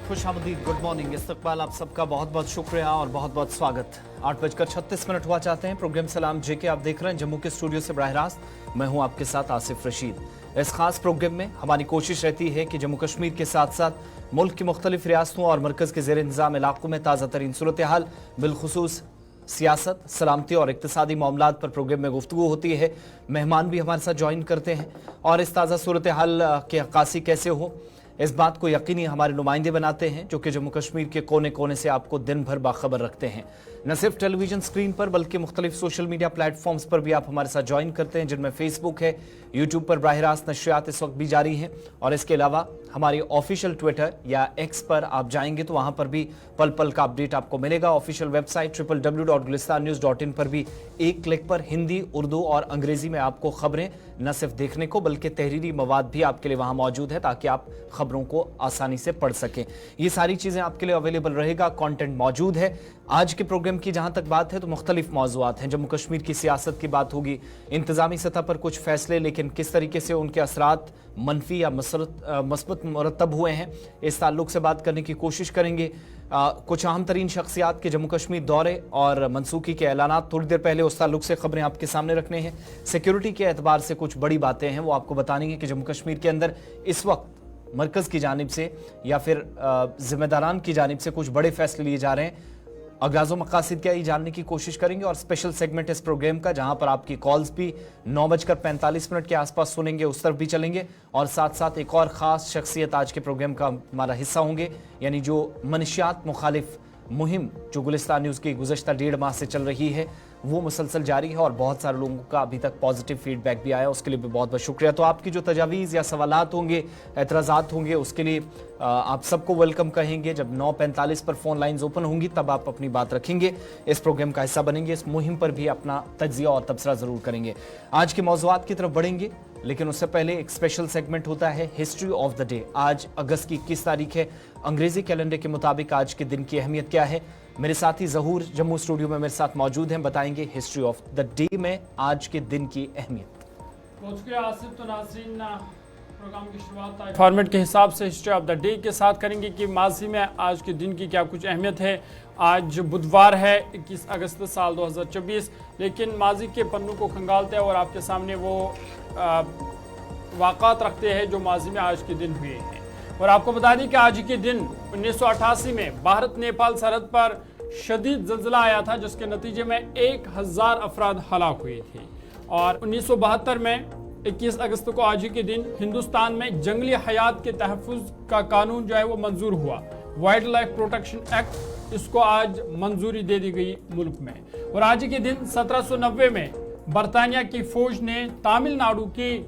खुशामदीद, good morning, इस्तकबाल, आप सबका बहुत बहुत शुक्रिया और बहुत बहुत स्वागत। 8:36 हुआ चाहते हैं। प्रोग्राम सलाम जेके आप देख रहे हैं जम्मू के स्टूडियो से बराह रास्त। मैं हूं आपके साथ आसिफ रशीद। इस खास प्रोग्राम में हमारी कोशिश रहती है कि जम्मू कश्मीर के साथ साथ मुल्क की मुख्तलिफ रियासतों और मरकज़ के ज़ेर इंतज़ाम इलाकों में ताज़ा तरीन सूरत हाल, बिलखुसूस सियासत, सलामती और इक़्तिसादी मामलात पर प्रोग्राम में गुफ्तगू होती है। मेहमान भी हमारे साथ ज्वाइन करते हैं और इस ताज़ा सूरत हाल की अक्कासी कैसे हो, इस बात को यकीनी हमारे नुमाइंदे बनाते हैं जो कि जम्मू कश्मीर के कोने कोने से आपको दिन भर बाखबर रखते हैं। न सिर्फ टेलीविजन स्क्रीन पर बल्कि मुख्तलिफ सोशल मीडिया प्लेटफॉर्म्स पर भी आप हमारे साथ ज्वाइन करते हैं, जिनमें फेसबुक है, यूट्यूब पर बराह रास्त नशरियात इस वक्त भी जारी हैं और इसके अलावा हमारी ऑफिशियल ट्विटर या एक्स पर आप जाएंगे तो वहां पर भी पल पल का अपडेट आपको मिलेगा। ऑफिशियल वेबसाइट www.gulistannews.in पर भी एक क्लिक पर हिंदी, उर्दू और अंग्रेजी में आपको खबरें न सिर्फ देखने को बल्कि तहरीरी मवाद भी आपके लिए वहां मौजूद है ताकि आप खबरों को आसानी से पढ़ सकें। ये सारी चीजें आपके लिए अवेलेबल रहेगा, कंटेंट मौजूद है। आज के प्रोग्राम की जहां तक बात है तो मुख्तलिफ मौज़ूआत हैं। जम्मू कश्मीर की सियासत की बात होगी, इंतजामी सतह पर कुछ फैसले, लेकिन किस तरीके से उनके असरात मनफी या मस्बत मुरतब हुए हैं, इस ताल्लुक से बात करने की कोशिश करेंगे। कुछ अहम तरीन शख्सियात के जम्मू कश्मीर दौरे और मनसूखी के ऐलानात थोड़ी देर पहले, उस ताल्लुक से खबरें आपके सामने रखने हैं। सिक्योरिटी के एतबार से कुछ बड़ी बातें हैं, वो आपको बताएंगे कि जम्मू कश्मीर के अंदर इस वक्त मरकज़ की जानिब से या फिर जिम्मेदारान की जानिब से कुछ बड़े फैसले लिए जा रहे हैं। अगाज़ो मकासिद क्या, ये जानने की कोशिश करेंगे और स्पेशल सेगमेंट इस प्रोग्राम का जहां पर आपकी कॉल्स भी 9:45 के आसपास सुनेंगे, उस तरफ भी चलेंगे और साथ साथ एक और ख़ास शख्सियत आज के प्रोग्राम का हमारा हिस्सा होंगे, यानी जो मनशियात मुखालिफ मुहिम जो गुलिस्तान न्यूज़ की गुज़श्ता 1.5 माह से चल रही है वो मुसलसल जारी है और बहुत सारे लोगों का अभी तक पॉजिटिव फीडबैक भी आया, उसके लिए भी बहुत बहुत शुक्रिया। तो आपकी जो तजावीज़ या सवालात होंगे, एतराज़ात होंगे, उसके लिए आप सबको वेलकम कहेंगे। जब 9:45 पर फ़ोन लाइन्स ओपन होंगी तब आप अपनी बात रखेंगे, इस प्रोग्राम का हिस्सा बनेंगे, इस मुहिम पर भी अपना तज्ज़िया और तबसरा ज़रूर करेंगे। आज के मौज़ूआत की तरफ बढ़ेंगे, लेकिन उससे पहले एक स्पेशल सेगमेंट होता है हिस्ट्री ऑफ द डे। आज अगस्त की 21 तारीख है, अंग्रेजी कैलेंडर के मुताबिक आज के दिन की अहमियत क्या है। मेरे साथी ज़हूर जम्मू स्टूडियो में मेरे साथ मौजूद हैं, बताएंगे हिस्ट्री ऑफ द डे में आज के दिन की अहमियत। बहुत शुक्रिया आसिफ। तो नाज़रीन, प्रोग्राम की शुरुआत फॉर्मेट के हिसाब से हिस्ट्री ऑफ द डे के साथ करेंगे कि माजी में आज के दिन की क्या कुछ अहमियत है। आज बुधवार है 21 अगस्त साल 2024, लेकिन माजी के पन्नों को खंगालते हैं और आपके सामने वो वाक़ात रखते हैं जो माजी में आज के दिन हुए हैं। और आपको बता दें कि आज के दिन 1988 में भारत नेपाल सरहद पर शदीद ज़ल्ज़ला आया था, जिसके नतीजे में 1000 अफराद हलाक हुए थे। और 1972 में 21 अगस्त को आज के दिन हिंदुस्तान में जंगली हयात के तहफ़्फ़ुज़ का कानून जो है वो मंजूर हुआ, वाइल्ड लाइफ प्रोटेक्शन एक्ट, इसको आज मंजूरी दे दी गई मुल्क में। और आज के दिन 1790 में बरतानिया की फौज ने तमिलनाडु की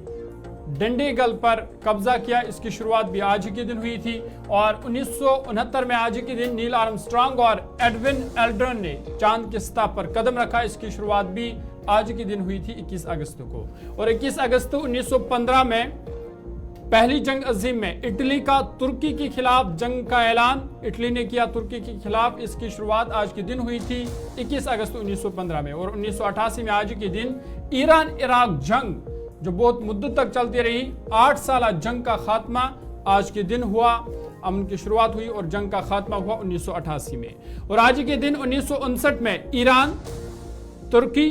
डंडीगल पर कब्जा किया, इसकी शुरुआत भी आज के दिन हुई थी। और 1969 में आज के दिन नील आर्मस्ट्रांग और एडविन एल्ड्रन ने चांद की सतह पर कदम रखा, इसकी शुरुआत भी आज के दिन हुई थी 21 अगस्त को। और 21 अगस्त 1915 में पहली जंग अजीम में इटली का तुर्की के खिलाफ जंग का ऐलान इटली ने किया तुर्की के खिलाफ, इसकी शुरुआत आज के दिन हुई थी 21 अगस्त 1915 में। और 1988 में आज के दिन ईरान इराक जंग जो बहुत मुद्दत तक चलती रही, 8 साल जंग का खात्मा आज के दिन हुआ, अमन की शुरुआत हुई और जंग का खात्मा हुआ 1988 में। और आज के दिन 1959 में ईरान, तुर्की,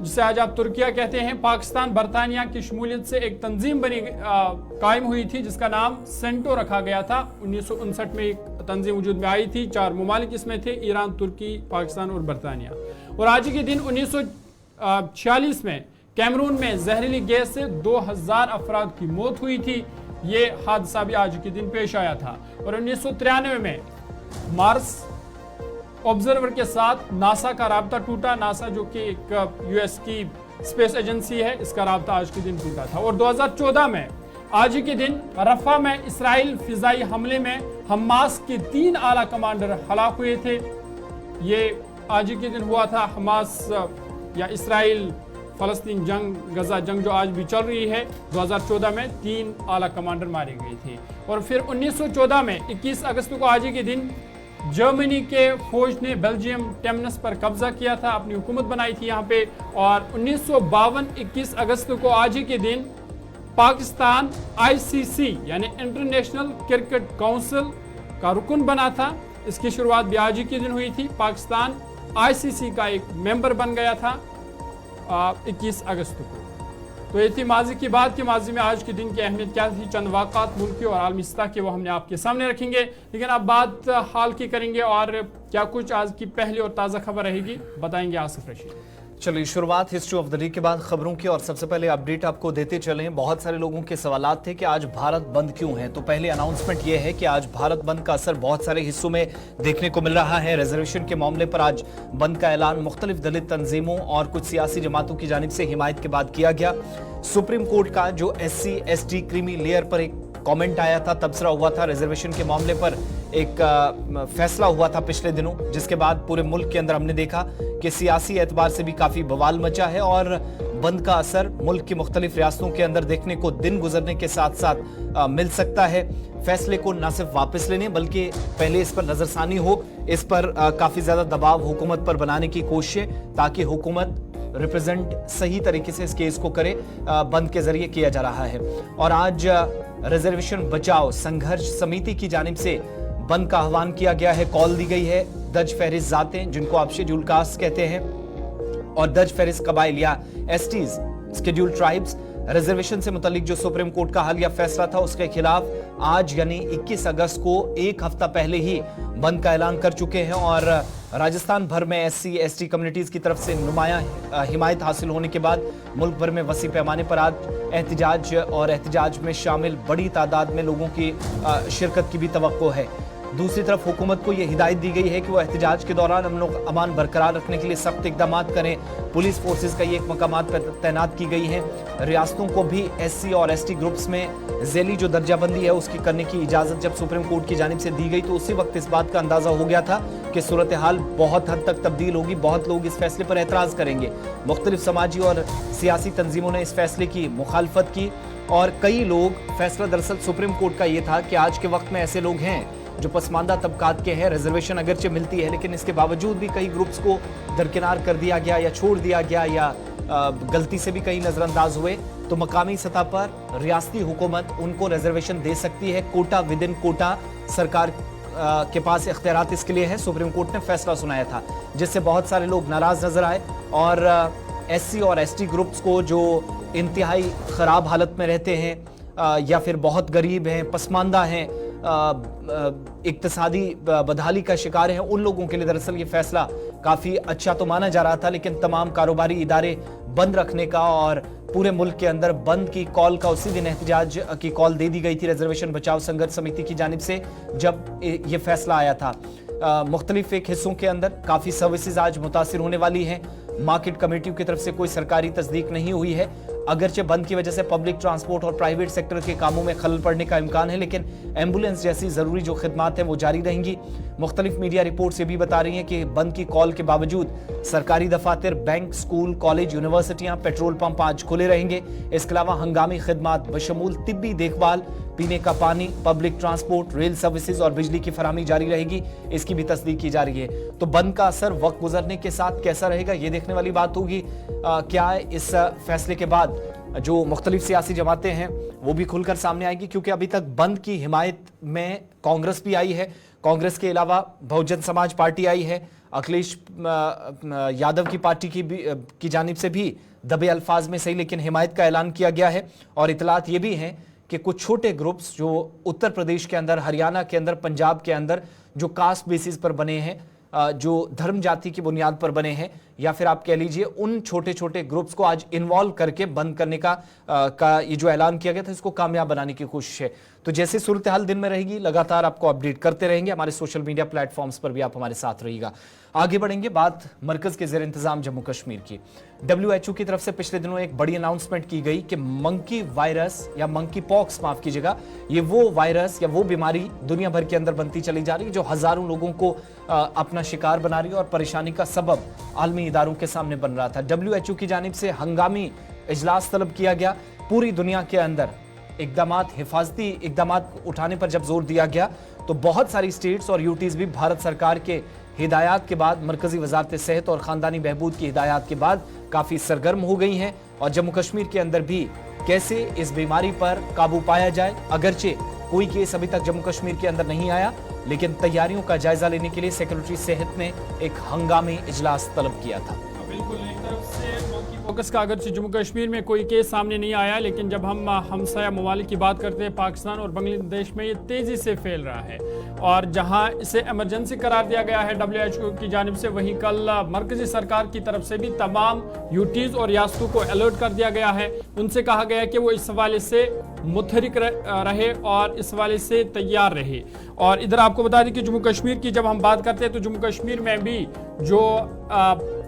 जिसे आज आप तुर्किया कहते हैं, पाकिस्तान, बरतानिया की शमूलियत से एक तंजीम कायम हुई थी जिसका नाम सेंटो रखा गया था। 1959 में एक तंजीम वजूद में आई थी, 4 ममालिक इसमें थे, ईरान, तुर्की, पाकिस्तान और बरतानिया। और आज के दिन 1946 में कैमरून में जहरीली गैस से 2000 अफराद की मौत हुई थी, ये हादसा भी आज के दिन पेश आया था। और 1993 में मार्स ऑब्जर्वर के साथ नासा का राब्ता टूटा, नासा जो कि एक यूएस की स्पेस एजेंसी है, इसका राब्ता आज के दिन टूटा था। और 2014 में आज के दिन रफा में इसराइल फिजाई हमले में हमास के 3 आला कमांडर हलाक हुए थे, ये आज के दिन हुआ था। हमास या इसराइल फलस्तीन जंग, गजा जंग जो आज भी चल रही है, 2014 में 3 आला कमांडर मारे गए थे। और फिर 1914 में 21 अगस्त को आज के दिन जर्मनी के फौज ने बेल्जियम टेमनस पर कब्जा किया था, अपनी हुकूमत बनाई थी यहाँ पे। और 1952 21 अगस्त को आज के दिन पाकिस्तान ICC यानी इंटरनेशनल क्रिकेट काउंसिल का रुकन बना था। इसकी शुरुआत भी आज ही के दिन हुई थी। पाकिस्तान आईसीसी का एक मेंबर बन गया था 21 अगस्त को। तो ये थी माजी की बात कि माजी में आज के दिन की अहमियत क्या थी। चंद वाक़ात मुल्की और आलमी सतह के वो हमने आपके सामने रखेंगे, लेकिन अब बात हाल की करेंगे और क्या कुछ आज की पहली और ताज़ा खबर रहेगी बताएंगे आसिफ रशीद। चलिए शुरुआत हिस्ट्री ऑफ द डे के बाद खबरों की, और सबसे पहले अपडेट आपको देते चलें। बहुत सारे लोगों के सवालात थे कि आज भारत बंद क्यों है। तो पहले अनाउंसमेंट ये है कि आज भारत बंद का असर बहुत सारे हिस्सों में देखने को मिल रहा है। रिजर्वेशन के मामले पर आज बंद का ऐलान मुख्तलिफ दलित तंजीमों और कुछ सियासी जमातों की जानिब से हिमायत के बाद किया गया। सुप्रीम कोर्ट का जो SC/ST क्रीमी लेयर पर एक कमेंट आया था, तबसरा हुआ था, रिजर्वेशन के मामले पर एक फैसला हुआ था पिछले दिनों, जिसके बाद पूरे मुल्क के अंदर हमने देखा कि सियासी एतबार से भी काफी बवाल मचा है और बंद का असर मुल्क की मुख्तलिफ रियासतों के अंदर देखने को दिन गुजरने के साथ साथ मिल सकता है। फैसले को न सिर्फ वापस लेने बल्कि पहले इस पर नजरसानी हो, इस पर काफी ज्यादा दबाव हुकूमत पर बनाने की कोशिश, ताकि हुकूमत रिप्रेजेंट सही तरीके से इस केस को करे, बंद के जरिए किया जा रहा है। और आज रिजर्वेशन बचाओ संघर्ष समिति की जानिब से बंद का आह्वान किया गया है। कॉल दी गई है दर्ज फहरिस्त जातें, जिनको आप शेड्यूल कास्ट कहते हैं, और दर्ज फहरिस्त कबाइल या STs शेड्यूल ट्राइब्स, रिजर्वेशन से मुतालिक जो सुप्रीम कोर्ट का हालिया फैसला था उसके खिलाफ आज यानी 21 अगस्त को एक हफ्ता पहले ही बंद का ऐलान कर चुके हैं। और राजस्थान भर में SC/ST कम्युनिटीज की तरफ से नुमायां हिमायत हासिल होने के बाद मुल्क भर में वसी पैमाने पर आज एहतजाज और एहतजाज में शामिल बड़ी तादाद में लोगों की शिरकत की भी तवक्को है। दूसरी तरफ हुकूमत को यह हिदायत दी गई है कि वो एहतजाज के दौरान अमन और अमान बरकरार रखने के लिए सख्त इकदाम करें। पुलिस फोर्सेस कई एक मकामात पर तैनात की गई हैं। रियासतों को भी SC और ST ग्रुप्स में झेली जो दर्जाबंदी है उसकी करने की इजाज़त जब सुप्रीम कोर्ट की जानिब से दी गई तो उसी वक्त इस बात का अंदाज़ा हो गया था कि सूरत हाल बहुत हद तक तब्दील होगी, बहुत लोग इस फैसले पर एतराज़ करेंगे। मुख्तलिफ समाजी और सियासी तंजीमों ने इस फैसले की मुखालफत की और कई लोग, फैसला दरअसल सुप्रीम कोर्ट का ये था कि आज के वक्त में ऐसे लोग हैं जो पसमानदा तबकात के हैं, रिजर्वेशन अगरचे मिलती है लेकिन इसके बावजूद भी कई ग्रुप्स को दरकिनार कर दिया गया या छोड़ दिया गया या गलती से भी कई नजरअंदाज हुए। तो मकामी सतह पर रियासती हुकूमत उनको रिजर्वेशन दे सकती है। कोटा विद इन कोटा सरकार के पास इख्तियारात इसके लिए है। सुप्रीम कोर्ट ने फैसला सुनाया था जिससे बहुत सारे लोग नाराज नजर आए और SC और ST ग्रुप्स को जो इंतहाई खराब हालत में रहते हैं या फिर बहुत गरीब हैं, पसमानदा हैं, इक्तिसादी बदहाली का शिकार है, उन लोगों के लिए दरअसल ये फैसला काफ़ी अच्छा तो माना जा रहा था। लेकिन तमाम कारोबारी इदारे बंद रखने का और पूरे मुल्क के अंदर बंद की कॉल का उसी दिन एहतजाज की कॉल दे दी गई थी रिजर्वेशन बचाओ संघर्ष समिति की जानिब से जब ये फैसला आया था। मुख्तलिफ एक हिस्सों के अंदर काफ़ी सर्विसेज आज मुतासिर होने वाली हैं। मार्केट कमेटियों की तरफ से कोई सरकारी तस्दीक नहीं हुई है। अगरचे बंद की वजह से पब्लिक ट्रांसपोर्ट और प्राइवेट सेक्टर के कामों में खलल पड़ने का इम्कान है, लेकिन एम्बुलेंस जैसी जरूरी जो खिदमात हैं वो जारी रहेंगी। मुख्तलिफ मीडिया रिपोर्ट्स ये भी बता रही हैं कि बंद की कॉल के बावजूद सरकारी दफातर, बैंक, स्कूल, कॉलेज, यूनिवर्सिटियां, पेट्रोल पंप आज खुले रहेंगे। इसके अलावा हंगामी खिदमात बशमूल तिब्बी देखभाल, पीने का पानी, पब्लिक ट्रांसपोर्ट, रेल सर्विसेज और बिजली की फराहमी जारी रहेगी। इसकी भी तस्दीक की जा रही है। तो बंद का असर वक्त गुजरने के साथ कैसा रहेगा ये देखने वाली बात होगी। क्या इस फैसले के बाद जो मुख्तलिफ सियासी जमातें हैं वो भी खुलकर सामने आएगी, क्योंकि अभी तक बंद की हिमायत में कांग्रेस भी आई है। कांग्रेस के अलावा बहुजन समाज पार्टी आई है। अखिलेश यादव की पार्टी की जानिब से भी दबे अल्फाज में सही लेकिन हिमायत का ऐलान किया गया है। और इतलात ये भी हैं कि कुछ छोटे ग्रुप्स जो उत्तर प्रदेश के अंदर, हरियाणा के अंदर, पंजाब के अंदर जो कास्ट बेसिस पर बने हैं, जो धर्म जाति की बुनियाद पर बने हैं, या फिर आप कह लीजिए उन छोटे छोटे ग्रुप्स को आज इन्वॉल्व करके बंद करने का ये जो ऐलान किया गया था इसको कामयाब बनाने की कोशिश है। तो जैसे सूरत हाल दिन में रहेगी लगातार आपको अपडेट करते रहेंगे। हमारे सोशल मीडिया प्लेटफॉर्म्स पर भी आप हमारे साथ रहिएगा। आगे बढ़ेंगे, बात मरकज के ज़ेर इंतजाम जम्मू कश्मीर की। WHO की तरफ से पिछले दिनों एक बड़ी अनाउंसमेंट की गई कि मंकी वायरस या मंकी पॉक्स, माफ कीजिएगा, ये वो वायरस या वो बीमारी दुनिया भर के अंदर बनती चली जा रही है जो हजारों लोगों को अपना शिकार बना रही है और परेशानी का सबब आलमी इदारों के सामने बन रहा था। WHO की जानिब से हंगामी इजलास तलब किया गया। पूरी दुनिया के अंदर हिफाजती इकदामात उठाने पर जब जोर दिया गया तो बहुत सारी स्टेट्स और यूटीज भी भारत सरकार के हिदायत के बाद, मरकजी वजारत सेहत और ख़ानदानी बहबूद की हिदायत के बाद काफ़ी सरगर्म हो गई हैं। और जम्मू कश्मीर के अंदर भी कैसे इस बीमारी पर काबू पाया जाए, अगरचे कोई केस अभी तक जम्मू कश्मीर के अंदर नहीं आया, लेकिन तैयारियों का जायजा लेने के लिए सेक्रेटरी सेहत ने एक हंगामी इजलास तलब किया था। बिल्कुल, एक तरफ से फोकस का अगरचे जम्मू कश्मीर में कोई केस सामने नहीं आया, लेकिन जब हम हमसाया ममालिक की बात करते हैं पाकिस्तान और बांग्लादेश में ये तेज़ी से फैल रहा है और जहां इसे इमरजेंसी करार दिया गया है WHO की जानिब से, वहीं कल मरकजी सरकार की तरफ से भी तमाम यूटीज़ और रियासतों को अलर्ट कर दिया गया है। उनसे कहा गया है कि वो इस हवाले से मुतहरिक रहे और इस हवाले से तैयार रहे। और इधर आपको बता दें कि जम्मू कश्मीर की जब हम बात करते हैं तो जम्मू कश्मीर में भी जो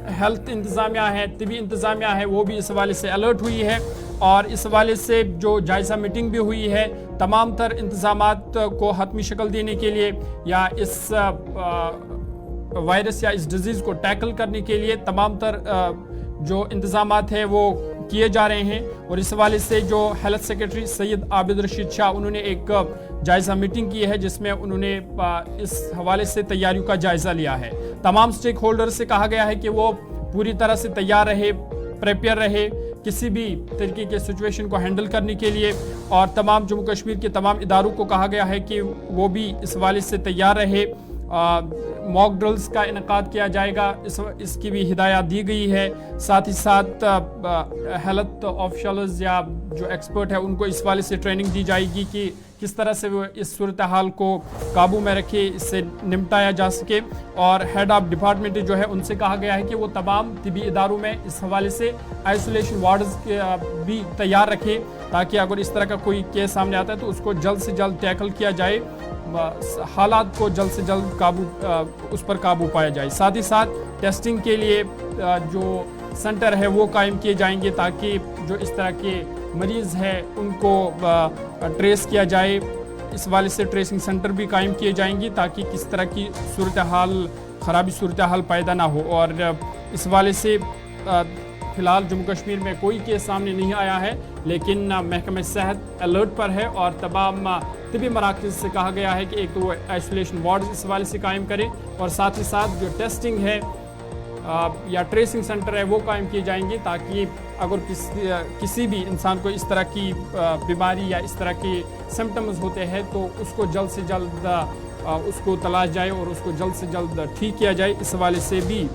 हेल्थ इंतज़ामिया है, तिबी इंतज़ामिया है, वो भी इस हवाले से अलर्ट हुई है और इस हवाले से जो जायज़ा मीटिंग भी हुई है तमाम तर इंतज़ामात को हतमी शक्ल देने के लिए या इस वायरस या इस डिजीज़ को टैकल करने के लिए तमाम तर जो इंतज़ामात है वो किए जा रहे हैं। और इस हवाले से जो हेल्थ सेक्रेटरी सैयद आबिद रशीद शाह, उन्होंने एक जायज़ा मीटिंग की है जिसमें उन्होंने इस हवाले से तैयारियों का जायज़ा लिया है। तमाम स्टेक होल्डर से कहा गया है कि वो पूरी तरह से तैयार रहे, प्रिपेयर रहे किसी भी तरीके के सिचुएशन को हैंडल करने के लिए। और तमाम जम्मू कश्मीर के तमाम इदारों को कहा गया है कि वो भी इस हवाले से तैयार रहे। मॉक ड्रिल्स का इनकाद किया जाएगा, इसकी भी हिदायत दी गई है। साथ ही साथ हेल्थ ऑफिशियल्स या जो एक्सपर्ट है उनको इस वाले से ट्रेनिंग दी जाएगी कि किस तरह से वो इस सूरत हाल को काबू में रखे, इससे निपटाया जा सके। और हेड ऑफ डिपार्टमेंट जो है उनसे कहा गया है कि वो तमाम तिबी इदारों में इस हवाले से आइसोलेशन वार्ड्स भी तैयार रखे ताकि अगर इस तरह का कोई केस सामने आता है तो उसको जल्द से जल्द टैकल किया जाए, हालात को जल्द से जल्द उस पर काबू पाया जाए। साथ ही साथ टेस्टिंग के लिए जो सेंटर है वो कायम किए जाएंगे ताकि जो इस तरह के मरीज़ हैं उनको ट्रेस किया जाए। इस वाले से ट्रेसिंग सेंटर भी कायम किए जाएंगी ताकि किस तरह की ख़राबी सूरत हाल पैदा ना हो। और इस वाले से फ़िलहाल जम्मू कश्मीर में कोई केस सामने नहीं आया है, लेकिन महकमा सेहत अलर्ट पर है और तमाम तिबी मराकज़ से कहा गया है कि एक तो वो आइसोलेशन वार्ड इस हवाले से कायम करें और साथ ही साथ जो टेस्टिंग है या ट्रेसिंग सेंटर है वो कायम किए जाएंगे ताकि अगर किसी भी इंसान को इस तरह की बीमारी या इस तरह के सिम्टम्स होते हैं तो उसको जल्द से जल्द उसको तलाश जाए और उसको जल्द से जल्द ठीक किया जाए। इस हवाले से भी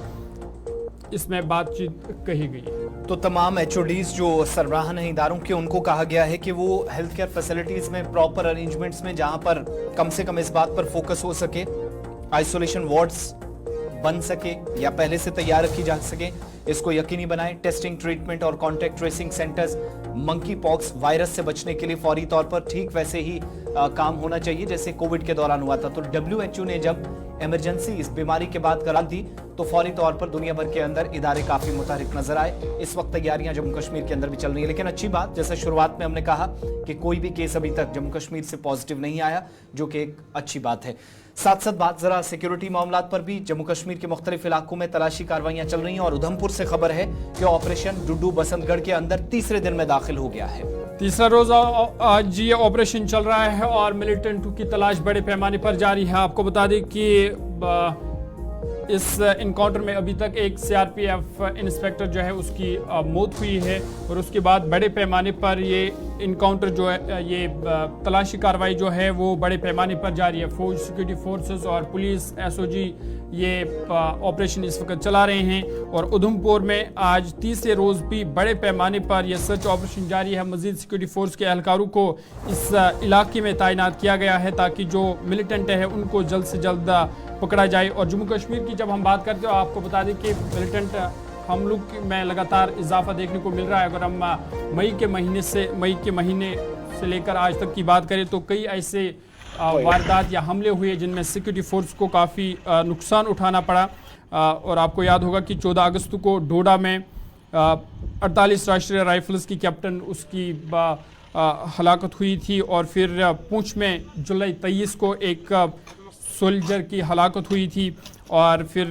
इसमें बातचीत कही गई है। तो तमाम HODs जो सरबराह हैं इदारों के, उनको कहा गया है कि वो हेल्थ केयर फैसिलिटीज़ में प्रॉपर अरेंजमेंट्स में जहां पर कम से कम इस बात पर फोकस हो सके, आइसोलेशन वार्ड्स बन सके या पहले से तैयार रखी जा सके, इसको यकीनी बनाएं। टेस्टिंग, ट्रीटमेंट और contact tracing centres monkey pox virus से बचने के लिए फौरी तौर पर ठीक वैसे ही काम होना चाहिए जैसे कोविड के दौरान हुआ था। तो WHO ने जब इमरजेंसी इस बीमारी के बाद करार दी तो फौरी तौर पर दुनिया भर के अंदर इदारे काफी मुतहरिक नजर आए। इस वक्त तैयारियां जम्मू कश्मीर के अंदर भी चल रही है, लेकिन अच्छी बात, जैसे शुरुआत में हमने कहा कि कोई भी केस अभी तक जम्मू कश्मीर से पॉजिटिव नहीं आया, जो कि एक अच्छी बात है। साथ साथ बात जरा सिक्योरिटी मामलात पर भी। जम्मू कश्मीर के मुख्तलिफ इलाकों में तलाशी कार्रवाइयां चल रही हैं और उधमपुर से खबर है कि ऑपरेशन डुड्डू बसंतगढ़ के अंदर तीसरे दिन में दाखिल हो गया है। तीसरा रोज आज ये ऑपरेशन चल रहा है और मिलिटेंट की तलाश बड़े पैमाने पर जारी है। आपको बता दें कि इस इनकाउंटर में अभी तक एक CRPF इंस्पेक्टर जो है उसकी मौत हुई है और उसके बाद बड़े पैमाने पर ये इनकाउंटर जो है, ये तलाशी कार्रवाई जो है वो बड़े पैमाने पर जारी है। फौज, सिक्योरिटी फोर्सेस और पुलिस, SOG ये ऑपरेशन इस वक्त चला रहे हैं। और उधमपुर में आज तीसरे रोज़ भी बड़े पैमाने पर यह सर्च ऑपरेशन जारी है। मजीद सिक्योरिटी फोर्स के एहलकारों को इस इलाके में तैनात किया गया है ताकि जो मिलिटेंट है उनको जल्द से जल्द पकड़ा जाए। और जम्मू कश्मीर की जब हम बात करते हैं, आपको बता दें कि मिलिटेंट हमलों में लगातार इजाफा देखने को मिल रहा है। अगर हम मई के महीने से लेकर आज तक की बात करें तो कई ऐसे वारदात या हमले हुए जिनमें सिक्योरिटी फोर्स को काफ़ी नुकसान उठाना पड़ा। और आपको याद होगा कि 14 अगस्त को डोडा में 48 राष्ट्रीय राइफल्स की कैप्टन उसकी हलाकत हुई थी और फिर पुंछ में जुलाई 23 को एक सोल्जर की हलाकत हुई थी। और फिर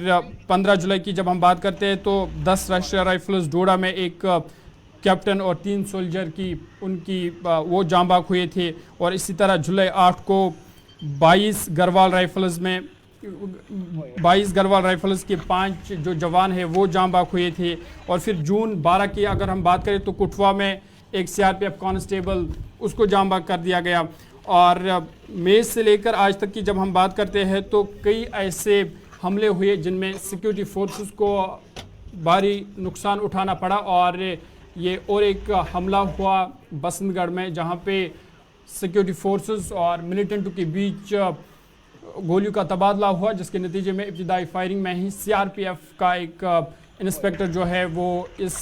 15 जुलाई की जब हम बात करते हैं तो 10 राष्ट्रीय राइफल्स डोडा में एक कैप्टन और 3 सोल्जर की वो जाँ बाक हुए थे। और इसी तरह जुलाई 8 को 22 गढ़वाल राइफल्स के 5 जो जवान हैं वो जाँ बाक हुए थे। और फिर जून 12 की अगर हम बात करें तो कुटवा में एक CRPF कांस्टेबल उसको जाँ बाक कर दिया गया। और मई से लेकर आज तक की जब हम बात करते हैं तो कई ऐसे हमले हुए जिनमें सिक्योरिटी फोर्सेस को भारी नुकसान उठाना पड़ा। और ये और एक हमला हुआ बसंतगढ़ में, जहां पे सिक्योरिटी फोर्सेस और मिलिटेंटों के बीच गोलियों का तबादला हुआ, जिसके नतीजे में इब्तिदाई फायरिंग में ही सीआरपीएफ का एक इंस्पेक्टर जो है वो इस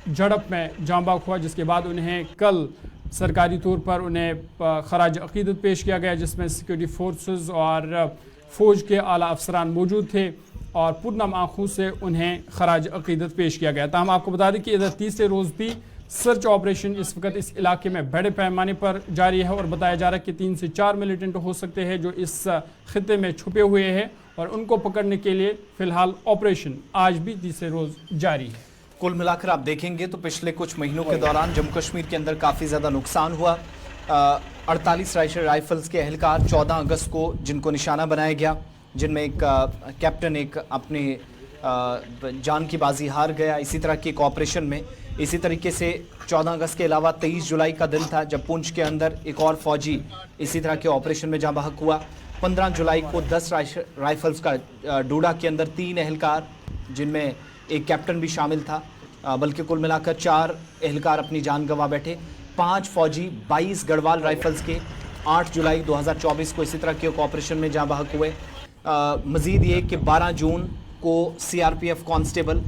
झड़प में जाँ बाक हुआ, जिसके बाद उन्हें कल सरकारी तौर पर उन्हें खराज अकीदत पेश किया गया, जिसमें सिक्योरिटी फोर्सेस और फ़ौज के आला अफसरान मौजूद थे और पुरनम आँखों से उन्हें खराज अकीदत पेश किया गया। ताहम आपको बता दें कि इधर तीसरे रोज़ भी सर्च ऑपरेशन इस वक्त इस इलाके में बड़े पैमाने पर जारी है और बताया जा रहा है कि 3 से 4 मिलिटेंट हो सकते हैं जो इस खित्ते में छुपे हुए हैं और उनको पकड़ने के लिए फ़िलहाल ऑपरेशन आज भी तीसरे रोज़ जारी है। कुल मिलाकर आप देखेंगे तो पिछले कुछ महीनों के दौरान जम्मू कश्मीर के अंदर काफ़ी ज़्यादा नुकसान हुआ। 48 राइफल्स के एहलकार 14 अगस्त को जिनको निशाना बनाया गया, जिनमें एक कैप्टन एक अपनी जान की बाजी हार गया इसी तरह के एक ऑपरेशन में। इसी तरीके से 14 अगस्त के अलावा 23 जुलाई का दिन था जब पुंछ के अंदर एक और फौजी इसी तरह के ऑपरेशन में जाँ बहक हुआ। 15 जुलाई को 10 राइफल्स का डोडा के अंदर 3 एहलकार, जिनमें एक कैप्टन भी शामिल था, बल्कि कुल मिलाकर 4 एहलकार अपनी जान गंवा बैठे। 5 फौजी 22 गढ़वाल राइफल्स के 8 जुलाई 2024 को इसी तरह के एक ऑपरेशन में जाँ बहक हुए। मज़ीद ये कि 12 जून को सीआरपीएफ कांस्टेबल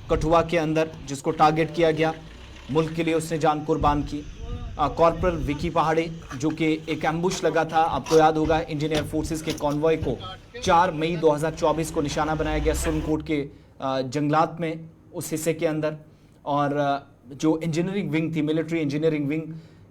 कठुआ के अंदर जिसको टारगेट किया गया, मुल्क के लिए उसने जान कुर्बान की। कॉर्पोरल विकी पहाड़े जो कि एक एम्बुश लगा था, आपको याद होगा, इंडियन एयर फोर्सेस के कॉन्वॉय को 4 मई 2024 को निशाना बनाया गया सुरनकोट के जंगलात में, उस हिस्से के अंदर। और जो इंजीनियरिंग विंग थी, मिलिट्री इंजीनियरिंग विंग,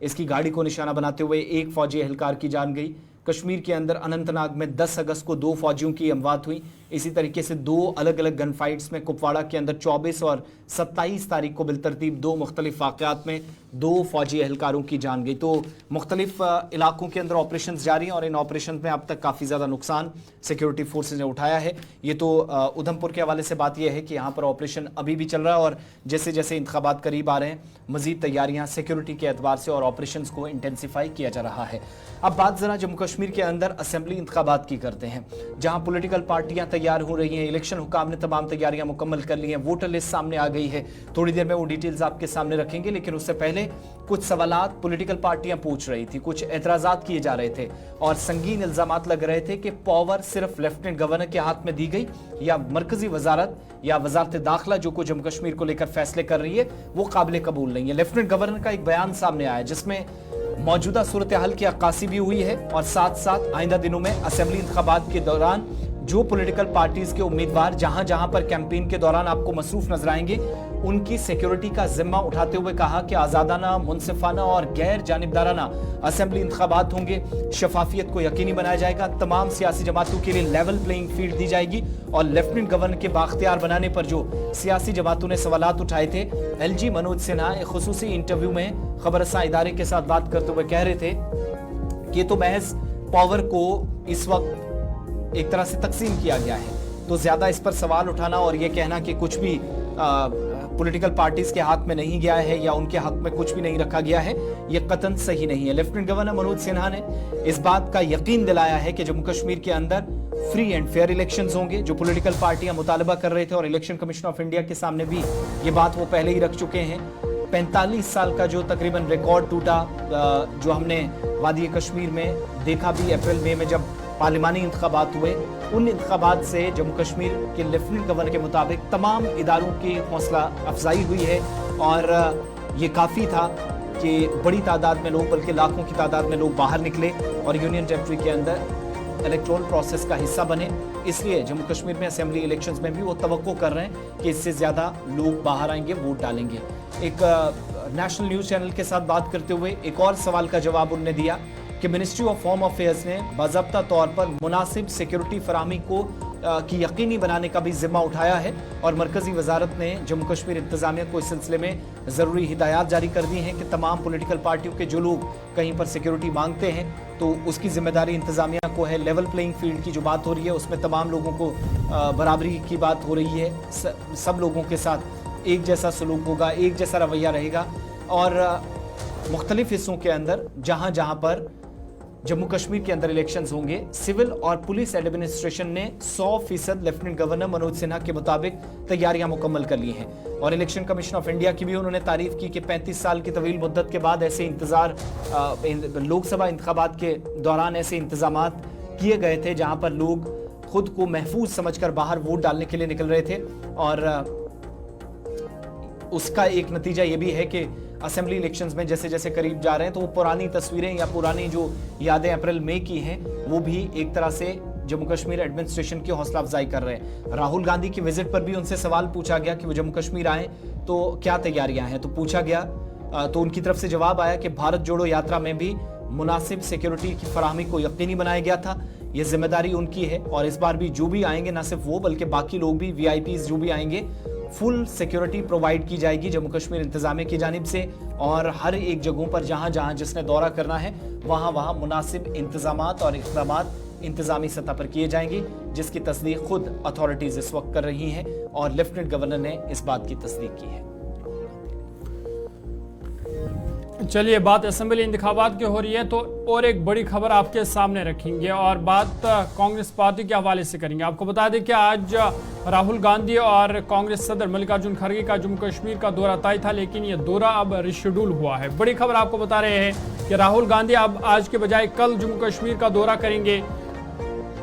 इसकी गाड़ी को निशाना बनाते हुए एक फौजी एहलकार की जान गई। कश्मीर के अंदर अनंतनाग में 10 अगस्त को 2 फौजियों की अमवात हुई। इसी तरीके से 2 अलग अलग गन फाइट्स में कुपवाड़ा के अंदर 24 और 27 तारीख को बिलतरतीब 2 मुख्तलिफ वाक़यात में 2 फौजी एहलकारों की जान गई। तो मुख्तलिफ इलाकों के अंदर ऑपरेशन जारी हैं और इन ऑपरेशन में अब तक काफ़ी ज़्यादा नुकसान सिक्योरिटी फोर्सेज ने उठाया है। ये तो उधमपुर के हवाले से बात यह है कि यहाँ पर ऑपरेशन अभी भी चल रहा है और जैसे जैसे इंतखाबात करीब आ रहे हैं मज़ीद तैयारियाँ सिक्योरिटी के एतबार से और ऑपरेशन को इंटेंसीफाई किया जा रहा है। अब बात ज़रा जम्मू कश्मीर के अंदर असेंबली इंतखाबात की करते हैं, जहाँ पोलिटिकल पार्टियाँ तैयार हो रही हैं। इलेक्शन हुकाम ने तमाम तैयारियां मुकम्मल कर ली हैं, वोटर लिस्ट सामने आ गई है। थोड़ी देर में वो डिटेल्स आपके सामने रखेंगे, लेकिन उससे पहले कुछ सवालात पोलिटिकल पार्टियां पूछ रही थी, कुछ एतराज़ात किए जा रहे थे और संगीन इल्जामात लग रहे थे कि पावर सिर्फ लेफ्टिनेंट गवर्नर के हाथ में दी गई या मरकजी वजारत या वजारत दाखिला जो को जम्मू कश्मीर को लेकर फैसले कर रही है वो काबिल कबूल नहीं है। लेफ्टिनेंट गवर्नर का एक बयान सामने आया जिसमें मौजूदा सूरत हाल की अक्कासी भी हुई है और साथ साथ आइंदा दिनों में असेंबली इंतखाबात के दौरान जो पॉलिटिकल पार्टीज के उम्मीदवार जहां जहां पर कैंपेन के दौरान आपको मसरूफ नजर आएंगे उनकी सिक्योरिटी का जिम्मा उठाते हुए कहा कि आजादाना, मुनसिफाना और गैर जानिबदाराना असेंबली इंतखाबात होंगे। शफाफियत को यकीनी बनाया जाएगा, तमाम सियासी जमातों के लिए लेवल प्लेइंग फील्ड दी जाएगी और लेफ्टिनेंट गवर्नर के बाख्तियार बनाने पर जो सियासी जमातों ने सवालात उठाए थे, एलजी मनोज सिन्हा एक खुसूसी इंटरव्यू में खबरसां इदारे के साथ बात करते हुए कह रहे थे कि तो महज पावर को इस वक्त एक तरह से तकसीम किया गया है, तो ज्यादा इस पर सवाल उठाना और ये कहना कि कुछ भी पॉलिटिकल पार्टीज के हाथ में नहीं गया है या उनके हक में कुछ भी नहीं रखा गया है, ये कतन सही नहीं है। लेफ्टिनेंट गवर्नर मनोज सिन्हा ने इस बात का यकीन दिलाया है कि जम्मू कश्मीर के अंदर फ्री एंड फेयर इलेक्शंस होंगे, जो पॉलिटिकल पार्टियां मुतालबा कर रहे थे और इलेक्शन कमीशन ऑफ इंडिया के सामने भी ये बात वो पहले ही रख चुके हैं। 45 साल का जो तकरीबन रिकॉर्ड टूटा जो हमने वादी कश्मीर में देखा भी अप्रैल मई में जब पार्लिमानी इंतखाबात हुए, उन इंतखाबात से जम्मू कश्मीर के लेफ्टिनेंट गवर्नर के मुताबिक तमाम इदारों की हौसला अफजाई हुई है और ये काफ़ी था कि बड़ी तादाद में लोग, बल्कि लाखों की तादाद में लोग बाहर निकले और यूनियन टेरिटरी के अंदर इलेक्टोरल प्रोसेस का हिस्सा बने। इसलिए जम्मू कश्मीर में असेंबली इलेक्शंस में भी वो तवक्को कर रहे हैं कि इससे ज़्यादा लोग बाहर आएंगे, वोट डालेंगे। एक नेशनल न्यूज़ चैनल के साथ बात करते हुए एक और सवाल का जवाब उन्होंने दिया कि मिनिस्ट्री ऑफ होम अफेयर्स ने बाज़ाब्ता तौर पर मुनासिब सिक्योरिटी फराहमी को की यकीनी बनाने का भी जिम्मा उठाया है और मरकजी वजारत ने जम्मू कश्मीर इंतजामिया को इस सिलसिले में ज़रूरी हिदायत जारी कर दी हैं कि तमाम पॉलिटिकल पार्टियों के जो लोग कहीं पर सिक्योरिटी मांगते हैं तो उसकी जिम्मेदारी इंतजामिया को है। लेवल प्लेइंग फील्ड की जो बात हो रही है उसमें तमाम लोगों को बराबरी की बात हो रही है, सब लोगों के साथ एक जैसा सलूक होगा, एक जैसा रवैया रहेगा और मुख्तलिफ हिस्सों के अंदर जहाँ जहाँ पर जम्मू कश्मीर के अंदर इलेक्शंस होंगे। सिविल और पुलिस एडमिनिस्ट्रेशन ने 100% लेफ्टिनेंट गवर्नर मनोज सिन्हा के मुताबिक तैयारियां मुकम्मल कर ली हैं और इलेक्शन कमीशन ऑफ इंडिया की भी उन्होंने तारीफ की कि 35 साल की तवील मुद्दत के बाद ऐसे इंतजार लोकसभा इंतखाबात के दौरान ऐसे इंतजामात किए गए थे जहां पर लोग खुद को महफूज समझकर बाहर वोट डालने के लिए निकल रहे थे। और उसका एक नतीजा ये भी है कि असेंबली इलेक्शंस में जैसे जैसे करीब जा रहे हैं तो वो पुरानी तस्वीरें या पुरानी जो यादें अप्रैल मई की हैं वो भी एक तरह से जम्मू कश्मीर एडमिनिस्ट्रेशन की हौसला अफजाई कर रहे हैं। राहुल गांधी की विजिट पर भी उनसे सवाल पूछा गया कि वो जम्मू कश्मीर आए तो क्या तैयारियां हैं, तो पूछा गया तो उनकी तरफ से जवाब आया कि भारत जोड़ो यात्रा में भी मुनासिब सिक्योरिटी की फराहमी को यकीनी बनाया गया था। ये जिम्मेदारी उनकी है और इस बार भी जो भी आएंगे ना सिर्फ वो बल्कि बाकी लोग भी वीआईपीज जो भी आएंगे फुल सिक्योरिटी प्रोवाइड की जाएगी जम्मू कश्मीर इंतजामिया की जानिब से और हर एक जगहों पर जहां जहां जिसने दौरा करना है वहां वहां मुनासिब इंतजामात और इक़दामात इंतजामी सतह पर किए जाएंगे, जिसकी तस्दीक खुद अथॉरिटीज इस वक्त कर रही हैं और लेफ्टिनेंट गवर्नर ने इस बात की तस्दीक की है। चलिए, बात असेंबली इंतखाबात की हो रही है तो और एक बड़ी खबर आपके सामने रखेंगे और बात कांग्रेस पार्टी के हवाले से करेंगे। आपको बता दें कि आज राहुल गांधी और कांग्रेस सदर मल्लिकार्जुन खड़गे का जम्मू कश्मीर का दौरा तय था, लेकिन ये दौरा अब रिशेड्यूल हुआ है। बड़ी खबर आपको बता रहे हैं कि राहुल गांधी अब आज के बजाय कल जम्मू कश्मीर का दौरा करेंगे।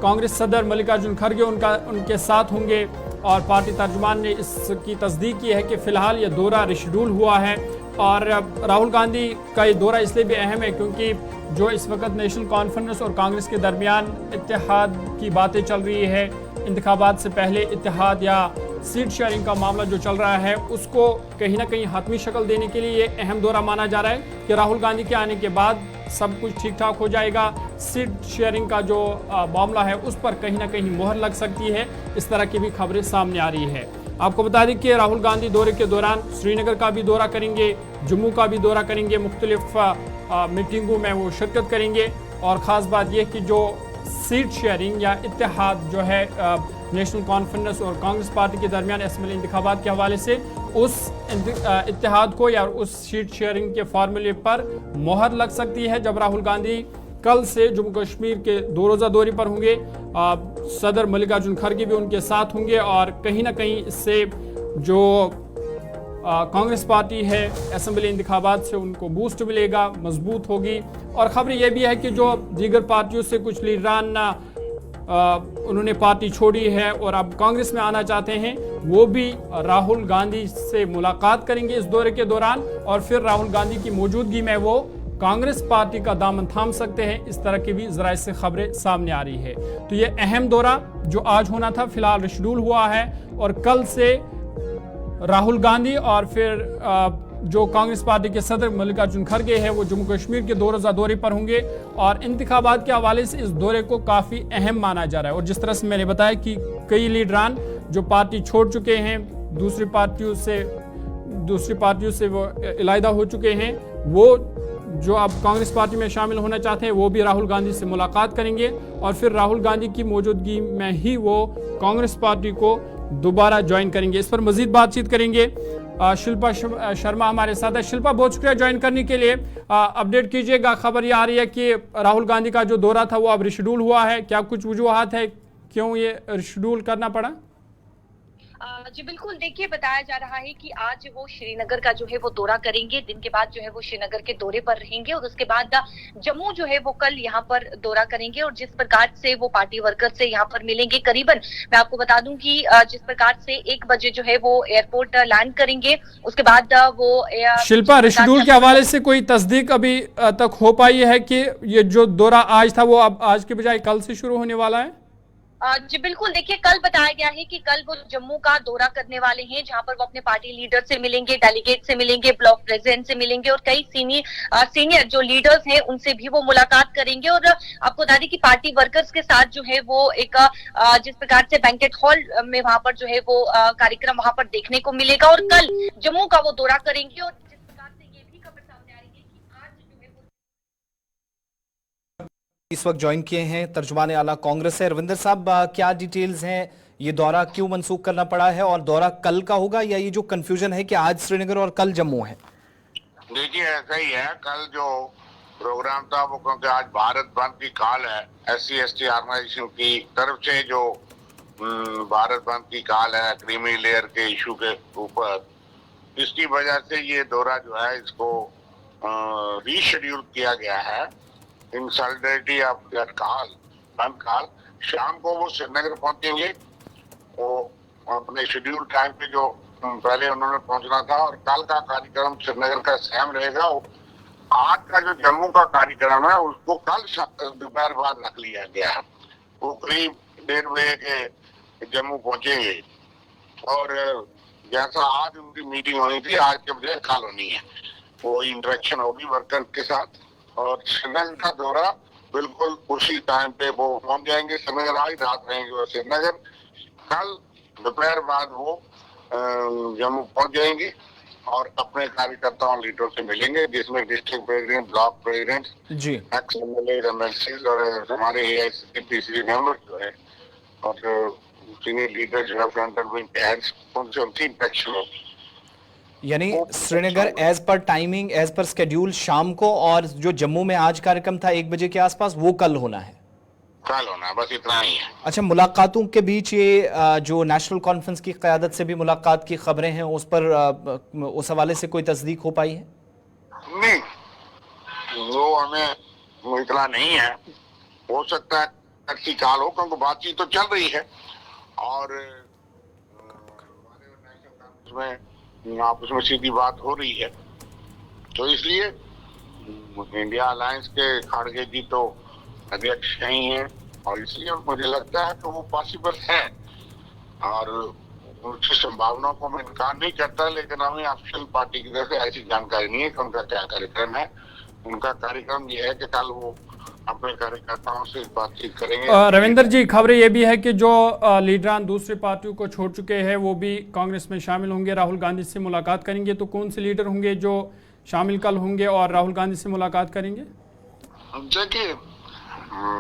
कांग्रेस सदर मल्लिकार्जुन खड़गे उनके साथ होंगे और पार्टी तर्जुमान ने इसकी तस्दीक की है कि फिलहाल ये दौरा रिशेड्यूल हुआ है। और राहुल गांधी का ये दौरा इसलिए भी अहम है क्योंकि जो इस वक्त नेशनल कॉन्फ्रेंस और कांग्रेस के दरमियान इत्तेहाद की बातें चल रही है, इंतखाबात से पहले इत्तेहाद या सीट शेयरिंग का मामला जो चल रहा है उसको कहीं ना कहीं हातमी शक्ल देने के लिए ये अहम दौरा माना जा रहा है कि राहुल गांधी के आने के बाद सब कुछ ठीक ठाक हो जाएगा। सीट शेयरिंग का जो मामला है उस पर कहीं ना कहीं मोहर लग सकती है। इस तरह की भी खबरें सामने आ रही है। आपको बता दें कि राहुल गांधी दौरे के दौरान श्रीनगर का भी दौरा करेंगे, जम्मू का भी दौरा करेंगे, मुख्तलिफ मीटिंगों में वो शिरकत करेंगे। और ख़ास बात यह कि जो सीट शेयरिंग या इत्तेहाद जो है नेशनल कॉन्फ्रेंस और कांग्रेस पार्टी के दरमियान असेंबली इंतखाबात के हवाले से उस इत्तेहाद को या उस सीट शेयरिंग के फार्मूले पर मोहर लग सकती है जब राहुल गांधी कल से जम्मू कश्मीर के 2 रोज़ा दौरे पर होंगे। सदर मल्लिकार्जुन खड़गे भी उनके साथ होंगे और कहीं ना कहीं इससे जो कांग्रेस पार्टी है असेंबली इंतखाबात से उनको बूस्ट मिलेगा, मजबूत होगी। और खबर यह भी है कि जो दीगर पार्टियों से कुछ लीडरान उन्होंने पार्टी छोड़ी है और अब कांग्रेस में आना चाहते हैं, वो भी राहुल गांधी से मुलाकात करेंगे इस दौरे के दौरान और फिर राहुल गांधी की मौजूदगी में वो कांग्रेस पार्टी का दामन थाम सकते हैं। इस तरह की भी ज़राए से खबरें सामने आ रही है। तो ये अहम दौरा जो आज होना था फिलहाल रिशेड्यूल हुआ है और कल से राहुल गांधी और फिर जो कांग्रेस पार्टी के सदर मल्लिकार्जुन खड़गे है वो जम्मू कश्मीर के 2 रोज़ा दौरे पर होंगे और इंतखाबात के हवाले से इस दौरे को काफ़ी अहम माना जा रहा है। और जिस तरह से मैंने बताया कि कई लीडरान जो पार्टी छोड़ चुके हैं, दूसरी पार्टियों से वो इलायदा हो चुके हैं, वो जो अब कांग्रेस पार्टी में शामिल होना चाहते हैं वो भी राहुल गांधी से मुलाकात करेंगे और फिर राहुल गांधी की मौजूदगी में ही वो कांग्रेस पार्टी को दोबारा ज्वाइन करेंगे। इस पर मजीद बातचीत करेंगे। शिल्पा शर्मा हमारे साथ है। शिल्पा, बहुत शुक्रिया ज्वाइन करने के लिए। अपडेट कीजिएगा। खबर ये आ रही है कि राहुल गांधी का जो दौरा था वो अब रिशेड्यूल हुआ है, क्या कुछ वजूहात है क्यों ये रिशेड्यूल करना पड़ा? जी बिल्कुल, देखिए बताया जा रहा है कि आज वो श्रीनगर का जो है वो दौरा करेंगे, दिन के बाद जो है वो श्रीनगर के दौरे पर रहेंगे और उसके बाद जम्मू जो है वो कल यहाँ पर दौरा करेंगे और जिस प्रकार से वो पार्टी वर्कर से यहाँ पर मिलेंगे, करीबन मैं आपको बता दूं कि जिस प्रकार से 1 बजे जो है वो एयरपोर्ट लैंड करेंगे, उसके बाद वो शिल्पा, रिशेड्यूल के हवाले से कोई तस्दीक अभी तक हो पाई है कि ये जो दौरा आज था वो अब आज के बजाय कल से शुरू होने वाला है? जी बिल्कुल, देखिए कल बताया गया है कि कल वो जम्मू का दौरा करने वाले हैं जहां पर वो अपने पार्टी लीडर से मिलेंगे, डेलीगेट से मिलेंगे, ब्लॉक प्रेसिडेंट से मिलेंगे और कई सीनियर जो लीडर्स हैं उनसे भी वो मुलाकात करेंगे। और आपको बता दें कि पार्टी वर्कर्स के साथ जो है वो एक जिस प्रकार से बैंकेट हॉल में वहां पर जो है वो कार्यक्रम वहां पर देखने को मिलेगा और कल जम्मू का वो दौरा करेंगे। और जिस प्रकार से ये भी खबर सामने आ रही है कि आज जो है वो इस वक्त ज्वाइन किए हैं तर्जुमान आला कांग्रेस से रविंदर साहब, क्या डिटेल्स हैं, ये दौरा क्यों मनसूख करना पड़ा है और दौरा कल का होगा या ये जो कंफ्यूजन है कि आज श्रीनगर और कल जम्मू है? देखिए ऐसा ही है, कल जो प्रोग्राम था वो, क्योंकि आज भारत बंद की कॉल है SC/ST ऑर्गेनाइजेशन की तरफ से, जो भारत बंद की कॉल है क्रीमी लेयर के इशू के ऊपर, इसकी वजह से ये दौरा जो है इसको रीशेड्यूल किया गया है इन सॉलिडेरिटी ऑफ दैट कॉल, बंद कॉल। शाम को वो श्रीनगर पहुंचेंगे, वो अपने शेड्यूल टाइम पे जो पहले उन्होंने पहुंचना था, और कल का कार्यक्रम श्रीनगर का सेम रहेगा। आज का जो जम्मू का कार्यक्रम है उसको कल दोपहर बाद रख लिया गया है। वो करीब 1:30 बजे के जम्मू पहुंचेंगे, और जैसा आज उनकी मीटिंग होनी थी आज के बजाय कल होनी है, वो इंटरेक्शन होगी वर्कर के साथ। और श्रीनगर का दौरा बिल्कुल उसी टाइम पे वो पहुंच जाएंगे श्रीनगर, आज रात रहेंगे वो श्रीनगर, कल दोपहर बाद वो जम्मू पहुंच जाएंगे और अपने कार्यकर्ताओं लीडरों से मिलेंगे, जिसमें डिस्ट्रिक्ट प्रेसिडेंट, ब्लॉक प्रेसिडेंट, जी, एक्स MLA, MLCs और हमारे AICPC मेंबर्स जो है, और सीनियर लीडर जो है फ्रंट विंग के हेड्स, उनसे उनकी इंटरेक्शन होगी। यानी Srinagar as per timing, as per schedule शाम को, और जो जम्मू में आज कार्यक्रम था 1 बजे के आसपास, वो कल होना है। कल होना, बस इतना ही है। अच्छा, मुलाकातों के बीच ये जो नेशनल कॉन्फ्रेंस की क़यादत से भी मुलाकात की खबरें हैं, उस पर उस हवाले से कोई तस्दीक हो पाई है? नहीं, वो हमें इतना नहीं है। हो सकता है अच्छी काल हो, क्योंकि बातचीत तो चल रही है, और आपस में सीधी बात हो रही है, तो इसलिए इंडिया अलायंस के खाड़गे जी तो अध्यक्ष नहीं है, और इसलिए मुझे लगता है कि वो पॉसिबल है, और उसकी संभावना को मैं इनकार नहीं करता। लेकिन हमें ऑफिशियल पार्टी की तरफ से ऐसी जानकारी नहीं है कि उनका क्या कार्यक्रम है। उनका कार्यक्रम ये है कि कल वो अपने कार्यकर्ताओं से बातचीत करेंगे। रविंदर जी, खबरें ये भी है कि जो लीडरान दूसरी पार्टियों को छोड़ चुके हैं वो भी कांग्रेस में शामिल होंगे, राहुल गांधी से मुलाकात करेंगे। तो कौन से लीडर होंगे जो शामिल कल होंगे और राहुल गांधी से मुलाकात करेंगे? देखिए,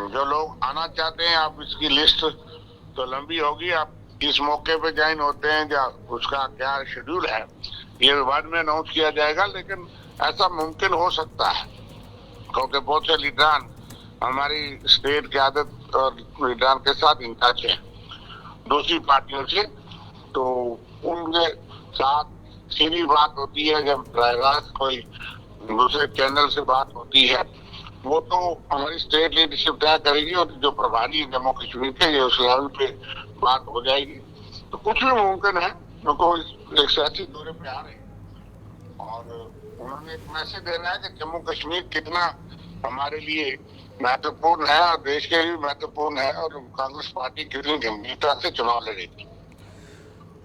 जो लोग आना चाहते हैं, आप इसकी लिस्ट तो लंबी होगी, आप किस मौके पे ज्वाइन होते हैं या उसका क्या शेड्यूल है ये बाद में अनाउंस किया जाएगा। लेकिन ऐसा मुमकिन हो सकता है, क्योंकि बहुत से लीडरान हमारी स्टेट क़यादत और लीडरान के साथ इन टच है दूसरी पार्टियों से, तो उनके साथ सीधी बात होती है। जब रात कोई दूसरे चैनल से बात होती है, वो तो हमारी स्टेट लीडरशिप तय करेगी, और जो प्रभारी जम्मू कश्मीर के ये उस लेवल पे बात हो जाएगी। तो कुछ भी मुमकिन है, क्योंकि एक सियासी दौरे पे आ रहे हैं, और उन्होंने एक मैसेज देना है कि जम्मू कश्मीर कितना हमारे लिए महत्वपूर्ण है और देश के लिए महत्वपूर्ण है, और कांग्रेस पार्टी कितनी गंभीरता से चुनाव लड़ेगी।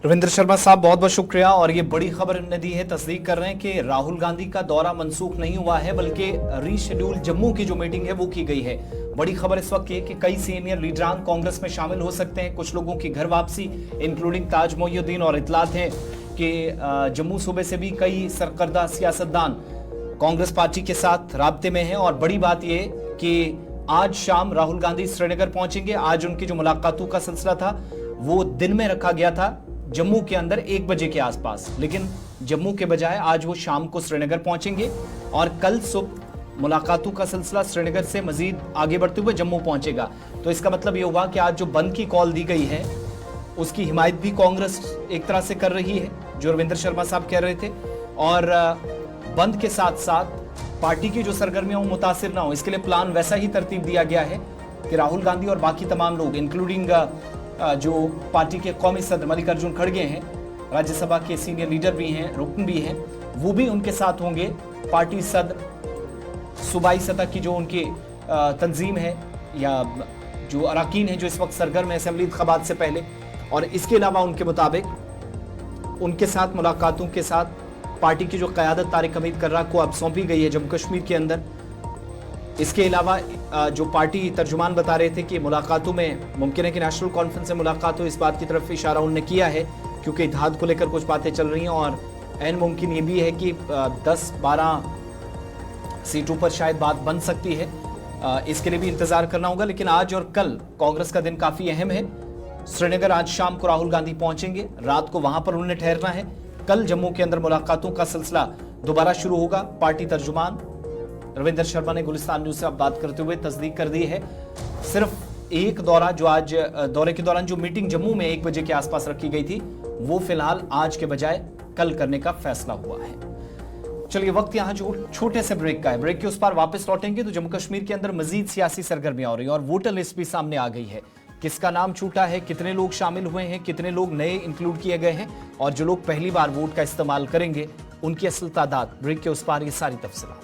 रविंद्र शर्मा साहब, बहुत बहुत शुक्रिया। और ये बड़ी खबर ने दी है, तस्दीक कर रहे हैं कि राहुल गांधी का दौरा मंसूख नहीं हुआ है, बल्कि रीशेड्यूल जम्मू की जो मीटिंग है वो की गई है। बड़ी खबर इस वक्त ये कि कई सीनियर लीडरान कांग्रेस में शामिल हो सकते हैं, कुछ लोगों की घर वापसी इंक्लूडिंग ताज मोइनुद्दीन, और इतलात है कि जम्मू सूबे से भी कई सरकर्दा सियासतदान कांग्रेस पार्टी के साथ राब्ते में हैं। और बड़ी बात यह कि आज शाम राहुल गांधी श्रीनगर पहुंचेंगे। आज उनकी जो मुलाकातों का सिलसिला था वो दिन में रखा गया था जम्मू के अंदर 1 बजे के आसपास, लेकिन जम्मू के बजाय आज वो शाम को श्रीनगर पहुंचेंगे, और कल सुबह मुलाकातों का सिलसिला श्रीनगर से मजीद आगे बढ़ते हुए जम्मू पहुंचेगा। तो इसका मतलब ये हुआ कि आज जो बंद की कॉल दी गई है उसकी हिमायत भी कांग्रेस एक तरह से कर रही है, जो रविंद्र शर्मा साहब कह रहे थे, और बंद के साथ साथ पार्टी की जो सरगर्मियां वो मुतासिर ना हो, इसके लिए प्लान वैसा ही तरतीब दिया गया है कि राहुल गांधी और बाकी तमाम लोग, इंक्लूडिंग जो पार्टी के कौमी सदर मल्लिकार्जुन खड़गे हैं, राज्यसभा के सीनियर लीडर भी हैं, रुकन भी हैं, वो भी उनके साथ होंगे। पार्टी सदर, सूबाई सतह की जो उनकी तंजीम है या जो अरकान है जो इस वक्त सरगर्म है असेंबली इंतखाबात से पहले, और इसके अलावा उनके मुताबिक उनके साथ मुलाकातों के साथ पार्टी की जो क़यादत तारिक हमीद कर्रा को अब सौंपी गई है जम्मू कश्मीर के अंदर। इसके अलावा जो पार्टी तर्जुमान बता रहे थे कि मुलाकातों में मुमकिन है कि नेशनल कॉन्फ्रेंस से मुलाकात हो, इस बात की तरफ इशारा उन्होंने किया है, क्योंकि इत्तेहाद को लेकर कुछ बातें चल रही हैं, और ऐन मुमकिन ये भी है कि 10-12 सीटों पर शायद बात बन सकती है। इसके लिए भी इंतजार करना होगा। लेकिन आज और कल कांग्रेस का दिन काफी अहम है। श्रीनगर आज शाम को राहुल गांधी पहुंचेंगे, रात को वहां पर उन्हें ठहरना है। कल जम्मू के अंदर मुलाकातों का सिलसिला दोबारा शुरू होगा। पार्टी तर्जुमान रविंद्र शर्मा ने गुलिस्तान न्यूज से अब बात करते हुए तस्दीक कर दी है। सिर्फ एक दौरा जो आज दौरे के दौरान जो मीटिंग जम्मू में 1 बजे के आसपास रखी गई थी, वो फिलहाल आज के बजाय कल करने का फैसला हुआ है। चलिए, वक्त यहाँ जो छोटे से ब्रेक का है। ब्रेक के उस पार वापस लौटेंगे तो जम्मू कश्मीर के अंदर मजीद सियासी सरगर्मियां हो रही हैं और वोटर लिस्ट भी सामने आ गई है। किसका नाम छूटा है, कितने लोग शामिल हुए हैं, कितने लोग नए इंक्लूड किए गए हैं और जो लोग पहली बार वोट का इस्तेमाल करेंगे उनकी असल तादाद। ब्रेक के उस पार ये सारी तफसीलात।